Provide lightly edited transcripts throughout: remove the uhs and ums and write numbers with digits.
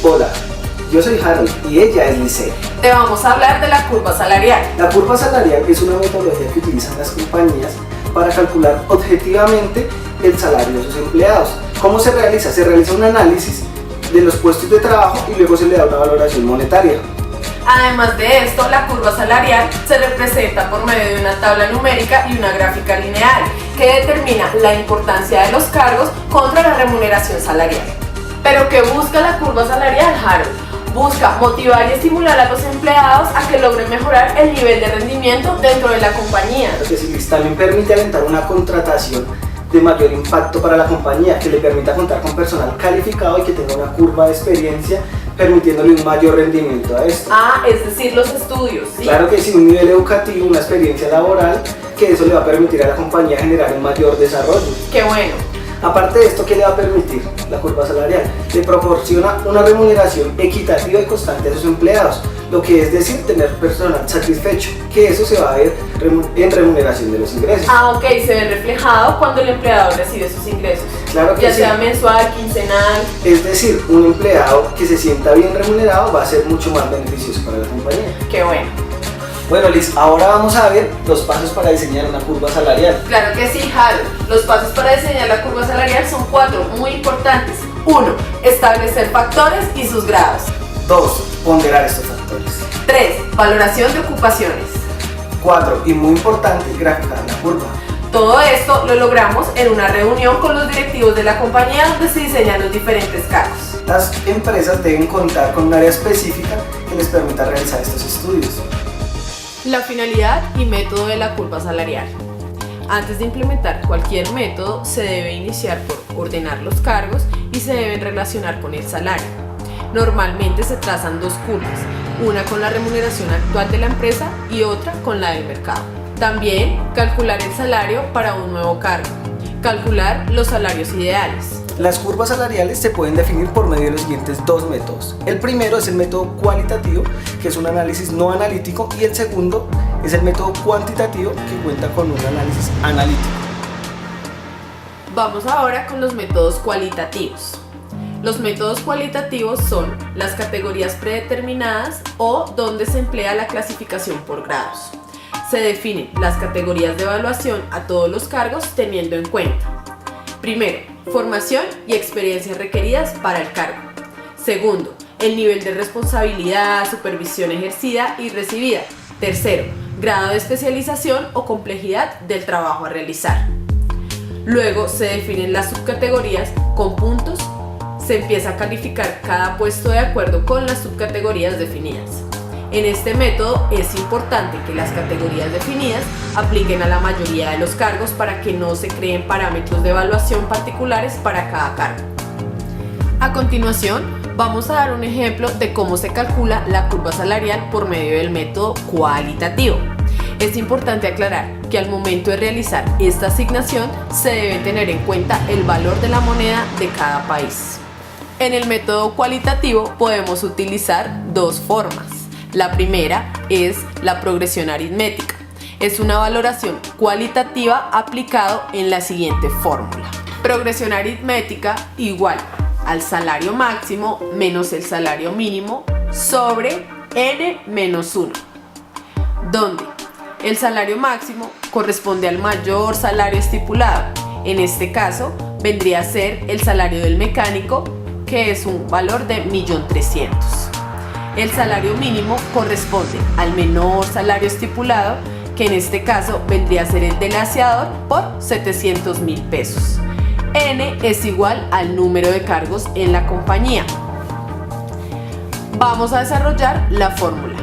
Hola, yo soy Harold y ella es Lice. Te vamos a hablar de la curva salarial. La curva salarial es una metodología que utilizan las compañías para calcular objetivamente el salario de sus empleados. ¿Cómo se realiza? Se realiza un análisis de los puestos de trabajo y luego se le da una valoración monetaria. Además de esto, la curva salarial se representa por medio de una tabla numérica y una gráfica lineal que determina la importancia de los cargos contra la remuneración salarial. ¿Pero qué busca la curva salarial, Harold? Busca motivar y estimular a los empleados a que logren mejorar el nivel de rendimiento dentro de la compañía. Lo que sí, también permite alentar una contratación de mayor impacto para la compañía, que le permita contar con personal calificado y que tenga una curva de experiencia, permitiéndole un mayor rendimiento a esto. Es decir, los estudios, ¿sí? Claro que sí, un nivel educativo, una experiencia laboral, que eso le va a permitir a la compañía generar un mayor desarrollo. ¡Qué bueno! Aparte de esto, ¿qué le va a permitir la curva salarial? Le proporciona una remuneración equitativa y constante a sus empleados, lo que es decir, tener personal satisfecho, que eso se va a ver en remuneración de los ingresos. Ok, se ve reflejado cuando el empleado recibe sus ingresos. Claro que ya sí. sea mensual, quincenal. Es decir, un empleado que se sienta bien remunerado va a ser mucho más beneficioso para la compañía. ¡Qué bueno! Bueno, Liz, ahora vamos a ver los pasos para diseñar una curva salarial. Claro que sí, Harold. Los pasos para diseñar la curva salarial son 4, muy importantes. 1. Establecer factores y sus grados. 2. Ponderar estos factores. 3. Valoración de ocupaciones. 4. Y muy importante, graficar la curva. Todo esto lo logramos en una reunión con los directivos de la compañía donde se diseñan los diferentes cargos. Las empresas deben contar con un área específica que les permita realizar estos estudios. La finalidad y método de la curva salarial. Antes de implementar cualquier método, se debe iniciar por ordenar los cargos y se deben relacionar con el salario. Normalmente se trazan 2 curvas, una con la remuneración actual de la empresa y otra con la del mercado. También calcular el salario para un nuevo cargo. Calcular los salarios ideales. Las curvas salariales se pueden definir por medio de los siguientes 2 métodos. El primero es el método cualitativo, que es un análisis no analítico, y el segundo es el método cuantitativo, que cuenta con un análisis analítico. Vamos ahora con los métodos cualitativos. Los métodos cualitativos son las categorías predeterminadas o donde se emplea la clasificación por grados. Se definen las categorías de evaluación a todos los cargos teniendo en cuenta: primero, formación y experiencia requeridas para el cargo. Segundo, el nivel de responsabilidad, supervisión ejercida y recibida. Tercero, grado de especialización o complejidad del trabajo a realizar. Luego se definen las subcategorías con puntos. Se empieza a calificar cada puesto de acuerdo con las subcategorías definidas. En este método es importante que las categorías definidas apliquen a la mayoría de los cargos para que no se creen parámetros de evaluación particulares para cada cargo. A continuación, vamos a dar un ejemplo de cómo se calcula la curva salarial por medio del método cualitativo. Es importante aclarar que al momento de realizar esta asignación se debe tener en cuenta el valor de la moneda de cada país. En el método cualitativo podemos utilizar 2 formas. La primera es la progresión aritmética. Es una valoración cualitativa aplicado en la siguiente fórmula. Progresión aritmética igual al salario máximo menos el salario mínimo sobre n menos 1, donde el salario máximo corresponde al mayor salario estipulado. En este caso vendría a ser el salario del mecánico, que es un valor de 1.300.000. El salario mínimo corresponde al menor salario estipulado, que en este caso vendría a ser el del aseador por 700.000 pesos. N es igual al número de cargos en la compañía. Vamos a desarrollar la fórmula.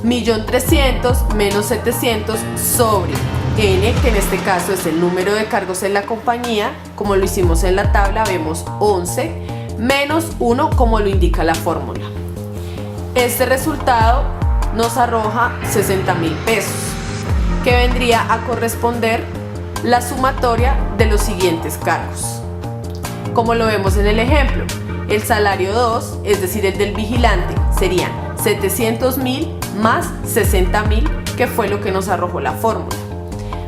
1.300.000 menos 700 sobre N, que en este caso es el número de cargos en la compañía, como lo hicimos en la tabla, vemos 11, menos 1 como lo indica la fórmula. Este resultado nos arroja 60.000 pesos, que vendría a corresponder la sumatoria de los siguientes cargos. Como lo vemos en el ejemplo, el salario 2, es decir, el del vigilante, serían 700.000 más 60.000, que fue lo que nos arrojó la fórmula,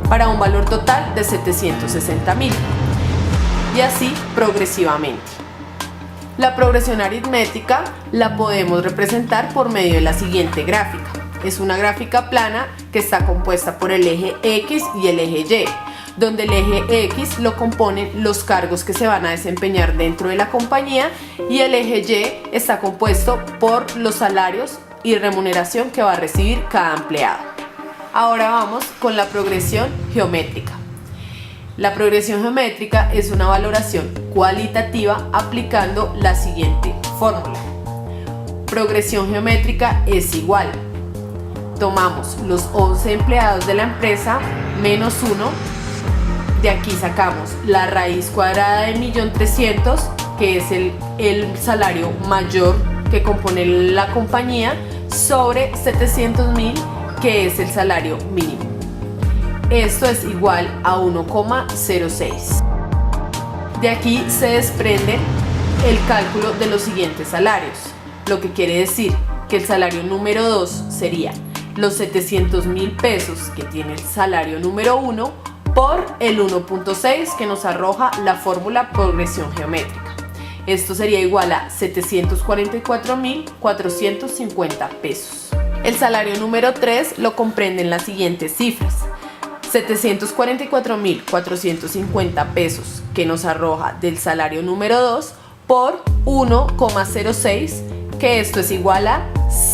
para un valor total de 760.000, y así progresivamente. La progresión aritmética la podemos representar por medio de la siguiente gráfica. Es una gráfica plana que está compuesta por el eje X y el eje Y, donde el eje X lo componen los cargos que se van a desempeñar dentro de la compañía y el eje Y está compuesto por los salarios y remuneración que va a recibir cada empleado. Ahora vamos con la progresión geométrica. La progresión geométrica es una valoración cualitativa aplicando la siguiente fórmula. Progresión geométrica es igual. Tomamos los 11 empleados de la empresa menos 1. De aquí sacamos la raíz cuadrada de 1.300.000, que es el salario mayor que compone la compañía, sobre 700.000, que es el salario mínimo. Esto es igual a 1,06. De aquí se desprende el cálculo de los siguientes salarios, lo que quiere decir que el salario número 2 sería los 700.000 pesos que tiene el salario número 1 por el 1,6 que nos arroja la fórmula progresión geométrica. Esto sería igual a 744.450 pesos. El salario número 3 lo comprenden las siguientes cifras: 744.450 pesos que nos arroja del salario número 2 por 1,06, que esto es igual a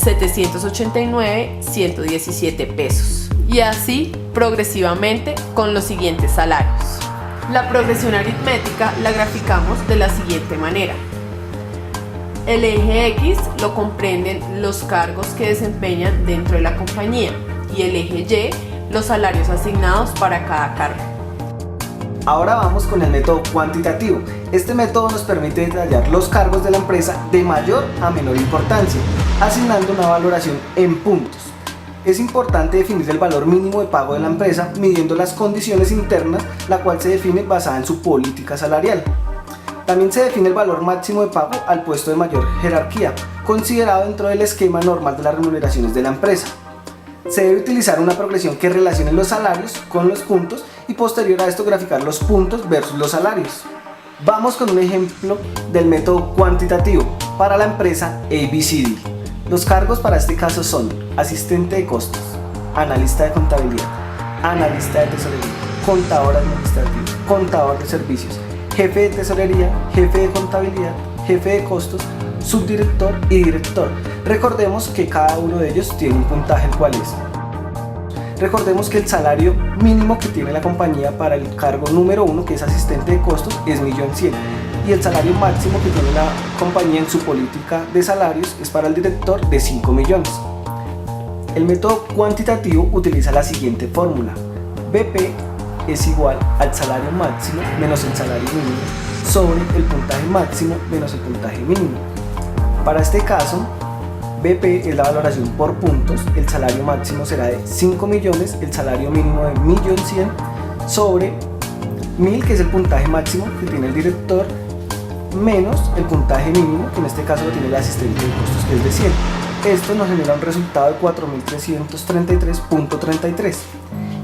789.117 pesos. Y así progresivamente con los siguientes salarios. La progresión aritmética la graficamos de la siguiente manera. El eje X lo comprenden los cargos que desempeñan dentro de la compañía y el eje Y los salarios asignados para cada cargo. Ahora vamos con el método cuantitativo. Este método nos permite detallar los cargos de la empresa de mayor a menor importancia, asignando una valoración en puntos. Es importante definir el valor mínimo de pago de la empresa midiendo las condiciones internas, la cual se define basada en su política salarial. También se define el valor máximo de pago al puesto de mayor jerarquía, considerado dentro del esquema normal de las remuneraciones de la empresa. Se debe utilizar una progresión que relacione los salarios con los puntos y posterior a esto graficar los puntos versus los salarios. Vamos con un ejemplo del método cuantitativo para la empresa ABCD. Los cargos para este caso son asistente de costos, analista de contabilidad, analista de tesorería, contador administrativo, contador de servicios, jefe de tesorería, jefe de contabilidad, jefe de costos, subdirector y director. Recordemos que cada uno de ellos tiene un puntaje, el cual es. Recordemos que el salario mínimo que tiene la compañía para el cargo número 1, que es asistente de costos, es 1.100.000. Y el salario máximo que tiene la compañía en su política de salarios es para el director de 5 millones. El método cuantitativo utiliza la siguiente fórmula. BP es igual al salario máximo menos el salario mínimo sobre el puntaje máximo menos el puntaje mínimo. Para este caso, BP es la valoración por puntos, el salario máximo será de 5 millones, el salario mínimo de 1.100.000 sobre 1.000, que es el puntaje máximo que tiene el director, menos el puntaje mínimo, que en este caso lo tiene el asistente de costos, que es de 100. Esto nos genera un resultado de 4.333.33.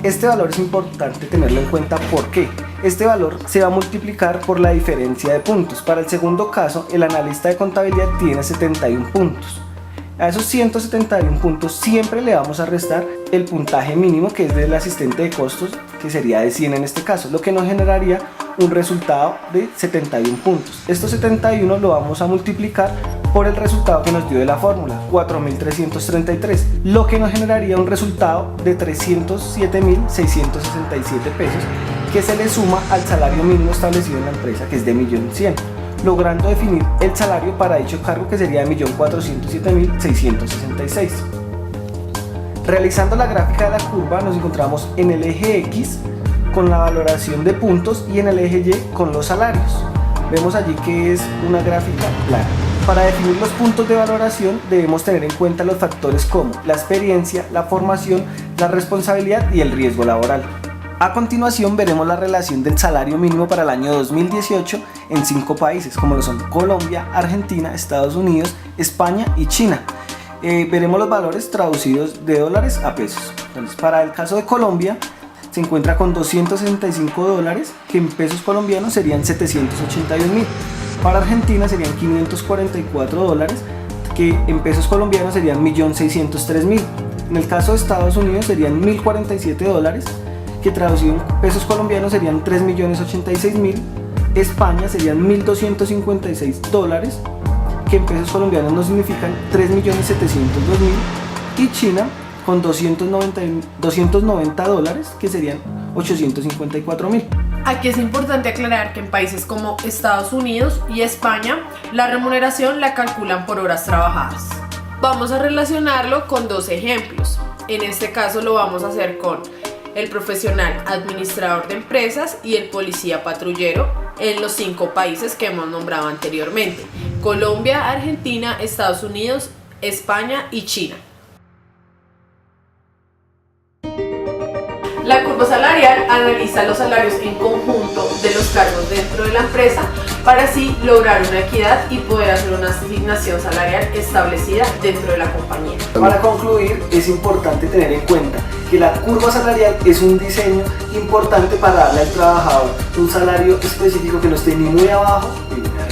Este valor es importante tenerlo en cuenta porque este valor se va a multiplicar por la diferencia de puntos. Para el segundo caso, el analista de contabilidad tiene 71 puntos. A esos 171 puntos siempre le vamos a restar el puntaje mínimo, que es del asistente de costos, que sería de 100 en este caso, lo que nos generaría un resultado de 71 puntos. Estos 71 lo vamos a multiplicar por el resultado que nos dio de la fórmula, 4.333, lo que nos generaría un resultado de 307.667 pesos, que se le suma al salario mínimo establecido en la empresa, que es de 1.100.000, logrando definir el salario para dicho cargo, que sería de 1.407.666. Realizando la gráfica de la curva, nos encontramos en el eje X con la valoración de puntos y en el eje Y con los salarios. Vemos allí que es una gráfica plana. Para definir los puntos de valoración debemos tener en cuenta los factores como la experiencia, la formación, la responsabilidad y el riesgo laboral. A continuación veremos la relación del salario mínimo para el año 2018 en 5 países, como lo son Colombia, Argentina, Estados Unidos, España y China. Veremos los valores traducidos de dólares a pesos. Entonces, para el caso de Colombia se encuentra con $265, que en pesos colombianos serían 781.000. Para Argentina serían 544 dólares, que en pesos colombianos serían 1.603.000. En el caso de Estados Unidos serían 1.047 dólares, que traducido en pesos colombianos serían 3.086.000. España serían 1.256 dólares, que en pesos colombianos no significan 3.702.000. Y China con 290 dólares, que serían 854.000. Aquí es importante aclarar que en países como Estados Unidos y España, la remuneración la calculan por horas trabajadas. Vamos a relacionarlo con dos ejemplos. En este caso lo vamos a hacer con el profesional administrador de empresas y el policía patrullero en los 5 países que hemos nombrado anteriormente: Colombia, Argentina, Estados Unidos, España y China. La curva salarial analiza los salarios en conjunto de los cargos dentro de la empresa para así lograr una equidad y poder hacer una asignación salarial establecida dentro de la compañía. Para concluir, es importante tener en cuenta que la curva salarial es un diseño importante para darle al trabajador un salario específico que no esté ni muy abajo ni muy arriba.